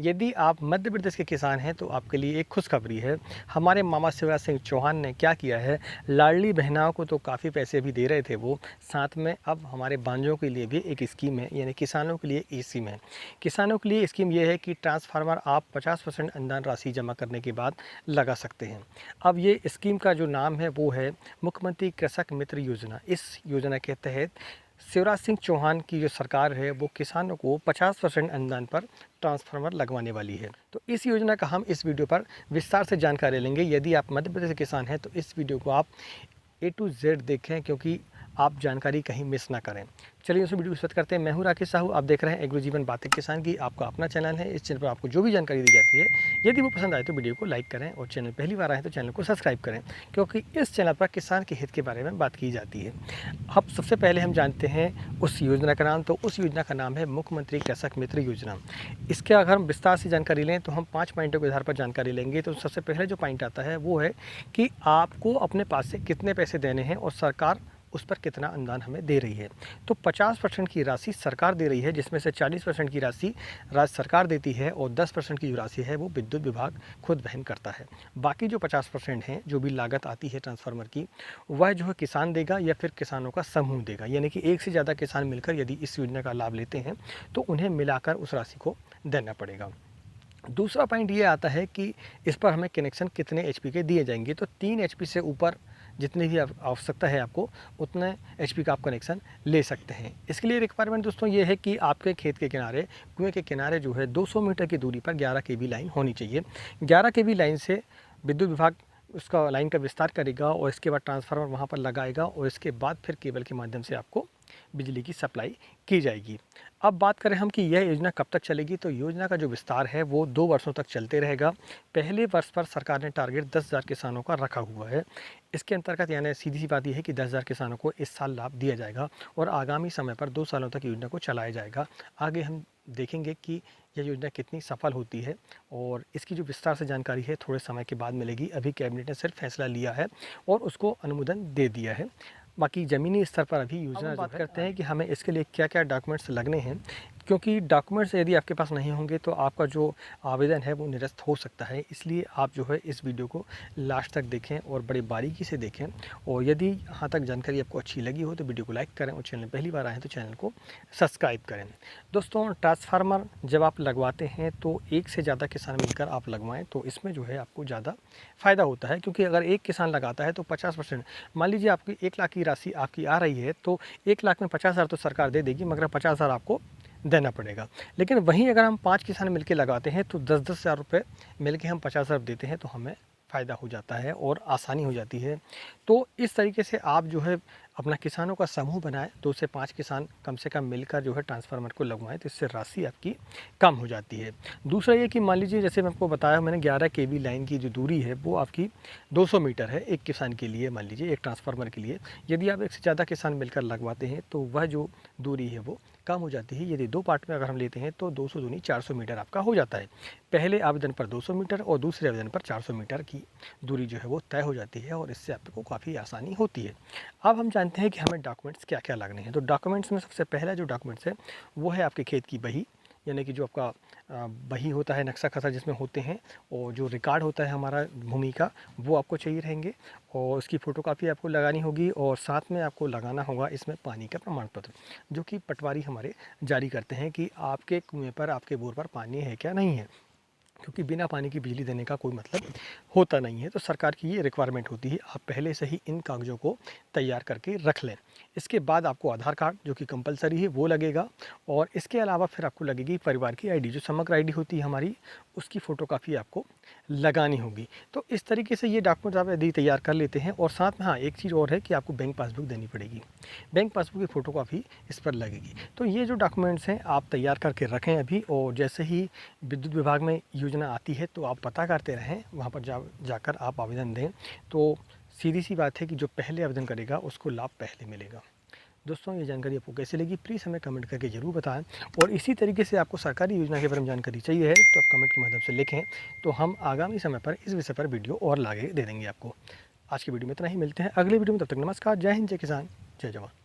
यदि आप मध्य प्रदेश के किसान हैं तो आपके लिए एक खुशखबरी है। हमारे मामा शिवराज सिंह चौहान ने क्या किया है, लाडली बहनाओं को तो काफ़ी पैसे भी दे रहे थे वो, साथ में अब हमारे बांझों के लिए भी एक स्कीम है, यानी किसानों के लिए एक स्कीम है। किसानों के लिए स्कीम ये है कि ट्रांसफार्मर आप 50% अनुदान राशि जमा करने के बाद लगा सकते हैं। अब ये स्कीम का जो नाम है वो है मुख्यमंत्री कृषक मित्र योजना। इस योजना के तहत शिवराज सिंह चौहान की जो सरकार है वो किसानों को 50% अनुदान पर ट्रांसफार्मर लगवाने वाली है। तो इस योजना का हम इस वीडियो पर विस्तार से जानकारी लेंगे। यदि आप मध्य प्रदेश के किसान हैं तो इस वीडियो को आप A to Z देखें, क्योंकि आप जानकारी कहीं मिस ना करें। चलिए उस वीडियो की शुरुआत करते हैं। मैं हूं राकेश साहू, आप देख रहे हैं एग्रो जीवन बातें किसान की। आपका अपना चैनल है, इस चैनल पर आपको जो भी जानकारी दी जाती है, यदि वो पसंद आए तो वीडियो को लाइक करें और चैनल पहली बार आए तो चैनल को सब्सक्राइब करें, क्योंकि इस चैनल पर किसान के हित के बारे में बात की जाती है। अब सबसे पहले हम जानते हैं उस योजना का नाम। तो उस योजना का नाम है मुख्यमंत्री कृषक मित्र योजना। इसके अगर हम विस्तार से जानकारी लें तो हम 5 पॉइंटों के आधार पर जानकारी लेंगे। तो सबसे पहले जो पॉइंट आता है वो है कि आपको अपने पास से कितने पैसे देने हैं और सरकार उस पर कितना अनुदान हमें दे रही है। तो 50% की राशि सरकार दे रही है, जिसमें से 40% की राशि राज्य सरकार देती है और 10% की जो राशि है वो विद्युत विभाग खुद वहन करता है। बाकी जो 50% है, जो भी लागत आती है ट्रांसफार्मर की, वह जो है किसान देगा या फिर किसानों का समूह देगा। यानी कि एक से ज़्यादा किसान मिलकर यदि इस योजना का लाभ लेते हैं तो उन्हें मिलाकर उस राशि को देना पड़ेगा। दूसरा पॉइंट ये आता है कि इस पर हमें कनेक्शन कितने एचपी के दिए जाएंगे। तो 3 एचपी से ऊपर जितनी भी आवश्यकता है आपको, उतने एचपी का आप कनेक्शन ले सकते हैं। इसके लिए रिक्वायरमेंट दोस्तों ये है कि आपके खेत के किनारे, कुएं के किनारे जो है 200 मीटर की दूरी पर 11 केवी लाइन होनी चाहिए। 11 केवी लाइन से विद्युत विभाग उसका लाइन का विस्तार करेगा और इसके बाद ट्रांसफार्मर वहाँ पर लगाएगा और इसके बाद फिर केबल के माध्यम से आपको बिजली की सप्लाई की जाएगी। अब बात करें हम कि यह योजना कब तक चलेगी, तो योजना का जो विस्तार है वो 2 वर्षों तक चलते रहेगा। पहले वर्ष पर सरकार ने टारगेट 10,000 किसानों का रखा हुआ है। इसके अंतर्गत यानी सीधी सी बात यह है कि 10,000 किसानों को इस साल लाभ दिया जाएगा और आगामी समय पर 2 सालों तक योजना को चलाया जाएगा। आगे हम देखेंगे कि यह योजना कितनी सफल होती है और इसकी जो विस्तार से जानकारी है थोड़े समय के बाद मिलेगी। अभी कैबिनेट ने सिर्फ फैसला लिया है और उसको अनुमोदन दे दिया है। बाकी ज़मीनी स्तर पर अभी योजना बात करते हैं कि हमें इसके लिए क्या क्या डॉक्यूमेंट्स लगने हैं, क्योंकि डॉक्यूमेंट्स यदि आपके पास नहीं होंगे तो आपका जो आवेदन है वो निरस्त हो सकता है। इसलिए आप जो है इस वीडियो को लास्ट तक देखें और बड़ी बारीकी से देखें। और यदि यहाँ तक जानकारी आपको अच्छी लगी हो तो वीडियो को लाइक करें और चैनल पहली बार आएँ तो चैनल को सब्सक्राइब करें। दोस्तों, ट्रांसफार्मर जब आप लगवाते हैं तो एक से ज़्यादा किसान मिलकर आप लगवाएँ तो इसमें जो है आपको ज़्यादा फ़ायदा होता है, क्योंकि अगर एक किसान लगाता है तो 50%, मान लीजिए आपकी 1 लाख की राशि आपकी आ रही है तो 1 लाख में 50,000 तो सरकार दे देगी, मगर 50,000 आपको देना पड़ेगा। लेकिन वहीं अगर हम 5 किसान मिलके लगाते हैं तो 10-10 हज़ार रुपये मिलके हम 50,000 देते हैं तो हमें फ़ायदा हो जाता है और आसानी हो जाती है। तो इस तरीके से आप जो है अपना किसानों का समूह बनाएं, 2 से 5 किसान कम से कम मिलकर जो है ट्रांसफार्मर को लगवाएं, तो इससे राशि आपकी कम हो जाती है। दूसरा ये कि मान लीजिए जैसे मैं आपको बताया मैंने 11 केवी लाइन की जो दूरी है वो आपकी 200 मीटर है एक किसान के लिए, मान लीजिए एक ट्रांसफार्मर के लिए। यदि आप एक से ज़्यादा किसान मिलकर लगवाते हैं तो वह जो दूरी है वो कम हो जाती है। यदि 2 पार्ट में अगर हम लेते हैं तो 200 दूनी 400 मीटर आपका हो जाता है। पहले आवेदन पर 200 मीटर और दूसरे आवेदन पर 400 मीटर की दूरी जो है वो तय हो जाती है और इससे आपको काफ़ी आसानी होती है। अब हम जानते हैं कि हमें डॉक्यूमेंट्स क्या क्या लगने हैं। तो डॉक्यूमेंट्स में सबसे पहला जो डॉक्यूमेंट्स है वो है आपके खेत की बही, यानी कि जो आपका बही होता है, नक्शा खसरा जिसमें होते हैं, और जो रिकॉर्ड होता है हमारा भूमि का, वो आपको चाहिए रहेंगे और उसकी फ़ोटोकॉपी आपको लगानी होगी। और साथ में आपको लगाना होगा इसमें पानी का प्रमाण पत्र, जो कि पटवारी हमारे जारी करते हैं कि आपके कुएँ पर, आपके बोर पर पानी है क्या नहीं है, क्योंकि बिना पानी की बिजली देने का कोई मतलब होता नहीं है। तो सरकार की ये रिक्वायरमेंट होती है, आप पहले से ही इन कागज़ों को तैयार करके रख लें। इसके बाद आपको आधार कार्ड, जो कि कंपलसरी है, वो लगेगा और इसके अलावा फिर आपको लगेगी परिवार की आईडी, जो समग्र आईडी होती है हमारी, उसकी फ़ोटोकॉपी आपको लगानी होगी। तो इस तरीके से ये डॉक्यूमेंट्स आप यदि तैयार कर लेते हैं, और साथ में हाँ एक चीज़ और है कि आपको बैंक पासबुक देनी पड़ेगी, बैंक पासबुक की फ़ोटोकॉपी इस पर लगेगी। तो ये जो डॉक्यूमेंट्स हैं आप तैयार करके रखें अभी, और जैसे ही विद्युत विभाग में योजना आती है तो आप पता करते रहें, वहाँ पर जाकर आप आवेदन दें। तो सीधी सी बात है कि जो पहले आवेदन करेगा उसको लाभ पहले मिलेगा। दोस्तों, ये जानकारी आपको कैसी लगी प्लीज़ हमें कमेंट करके ज़रूर बताएं, और इसी तरीके से आपको सरकारी योजना के बारे में जानकारी चाहिए है तो आप कमेंट के माध्यम से लिखें, तो हम आगामी समय पर इस विषय पर वीडियो और लागे दे देंगे आपको। आज की वीडियो में इतना ही, मिलते हैं अगले वीडियो में, तब तक नमस्कार, जय हिंद, जय किसान, जय जवान।